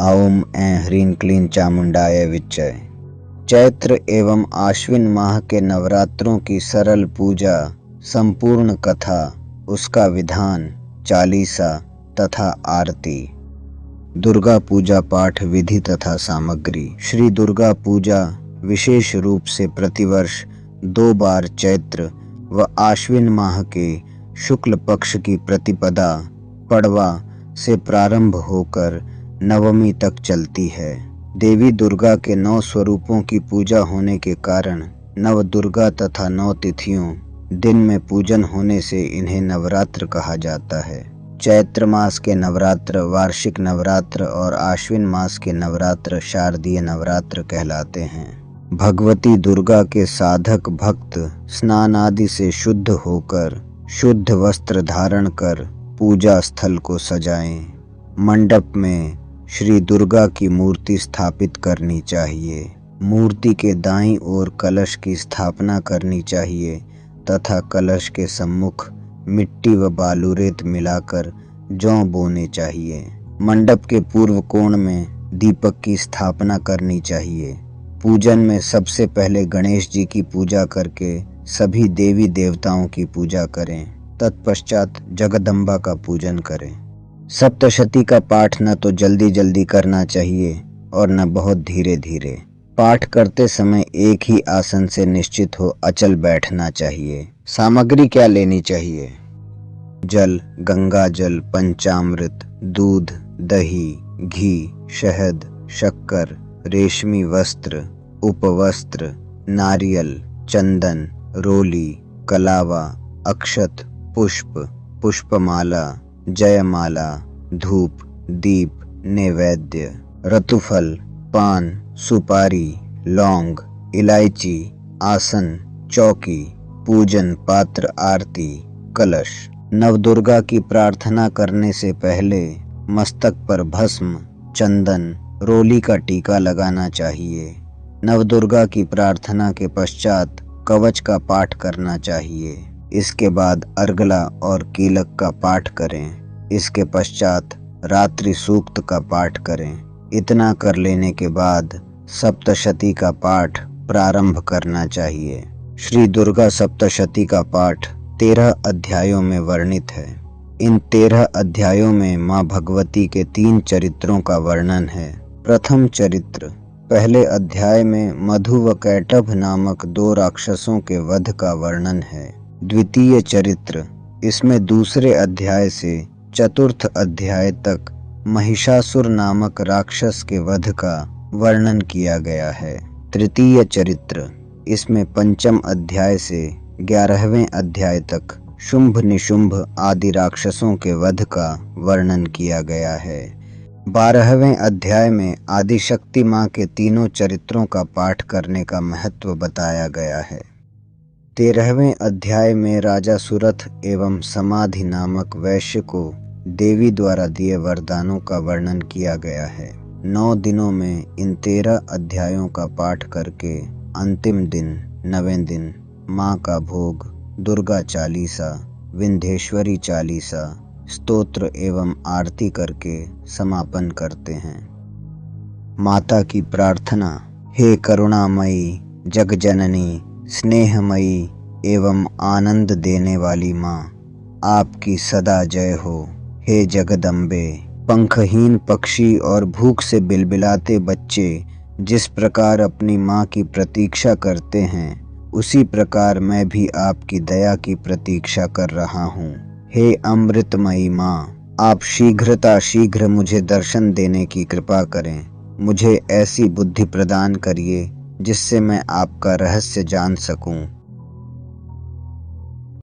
ओम ऐं ह्रीं क्लीं चामुंडाय विच्चय। चैत्र एवं आश्विन माह के नवरात्रों की सरल पूजा, संपूर्ण कथा, उसका विधान, चालीसा तथा आरती। दुर्गा पूजा पाठ विधि तथा सामग्री। श्री दुर्गा पूजा विशेष रूप से प्रतिवर्ष 2 बार चैत्र व आश्विन माह के शुक्ल पक्ष की प्रतिपदा पड़वा से प्रारंभ होकर नवमी तक चलती है। देवी दुर्गा के 9 स्वरूपों की पूजा होने के कारण नव दुर्गा तथा 9 तिथियों दिन में पूजन होने से इन्हें नवरात्र कहा जाता है। चैत्र मास के नवरात्र वार्षिक नवरात्र और आश्विन मास के नवरात्र शारदीय नवरात्र कहलाते हैं। भगवती दुर्गा के साधक भक्त स्नान आदि से शुद्ध होकर शुद्ध वस्त्र धारण कर पूजा स्थल को सजाएं। मंडप में श्री दुर्गा की मूर्ति स्थापित करनी चाहिए। मूर्ति के दाईं ओर कलश की स्थापना करनी चाहिए तथा कलश के सम्मुख मिट्टी व बालू रेत मिलाकर जौ बोने चाहिए। मंडप के पूर्व कोण में दीपक की स्थापना करनी चाहिए। पूजन में सबसे पहले गणेश जी की पूजा करके सभी देवी देवताओं की पूजा करें। तत्पश्चात जगदम्बा का पूजन करें। सप्तशती का पाठ न तो जल्दी जल्दी करना चाहिए और न बहुत धीरे धीरे। पाठ करते समय एक ही आसन से निश्चित हो अचल बैठना चाहिए। सामग्री क्या लेनी चाहिए? जल, गंगा जल, पंचामृत, दूध, दही, घी, शहद, शक्कर, रेशमी वस्त्र, उपवस्त्र, नारियल, चंदन, रोली, कलावा, अक्षत, पुष्प, पुष्पमाला, जयमाला, धूप, दीप, नैवेद्य, रतुफल, पान, सुपारी, लौंग, इलायची, आसन, चौकी, पूजन पात्र, आरती, कलश। नवदुर्गा की प्रार्थना करने से पहले मस्तक पर भस्म, चंदन, रोली का टीका लगाना चाहिए। नवदुर्गा की प्रार्थना के पश्चात कवच का पाठ करना चाहिए। इसके बाद अर्गला और कीलक का पाठ करें। इसके पश्चात रात्रि सूक्त का पाठ करें। इतना कर लेने के बाद सप्तशती का पाठ प्रारंभ करना चाहिए। श्री दुर्गा सप्तशती का पाठ 13 अध्यायों में वर्णित है। इन 13 अध्यायों में माँ भगवती के 3 चरित्रों का वर्णन है। प्रथम चरित्र पहले अध्याय में मधु व कैटभ नामक 2 राक्षसों के वध का वर्णन है। द्वितीय चरित्र इसमें दूसरे अध्याय से चतुर्थ अध्याय तक महिषासुर नामक राक्षस के वध का वर्णन किया गया है। तृतीय चरित्र इसमें पंचम अध्याय से 11वें अध्याय तक शुंभ निशुंभ आदि राक्षसों के वध का वर्णन किया गया है। 12वें अध्याय में आदिशक्ति माँ के तीनों चरित्रों का पाठ करने का महत्व बताया गया है। 13वें अध्याय में राजा सुरथ एवं समाधि नामक वैश्य को देवी द्वारा दिए वरदानों का वर्णन किया गया है। 9 दिनों में इन 13 अध्यायों का पाठ करके अंतिम दिन 9वें दिन माँ का भोग, दुर्गा चालीसा, विंध्येश्वरी चालीसा, स्तोत्र एवं आरती करके समापन करते हैं। माता की प्रार्थना। हे करुणामयी, जगजननी, स्नेहमयी एवं आनंद देने वाली माँ, आपकी सदा जय हो। हे जगदम्बे, पंखहीन पक्षी और भूख से बिलबिलाते बच्चे जिस प्रकार अपनी माँ की प्रतीक्षा करते हैं, उसी प्रकार मैं भी आपकी दया की प्रतीक्षा कर रहा हूँ। हे अमृतमयी माँ, आप शीघ्र मुझे दर्शन देने की कृपा करें। मुझे ऐसी बुद्धि प्रदान करिए जिससे मैं आपका रहस्य जान सकूं।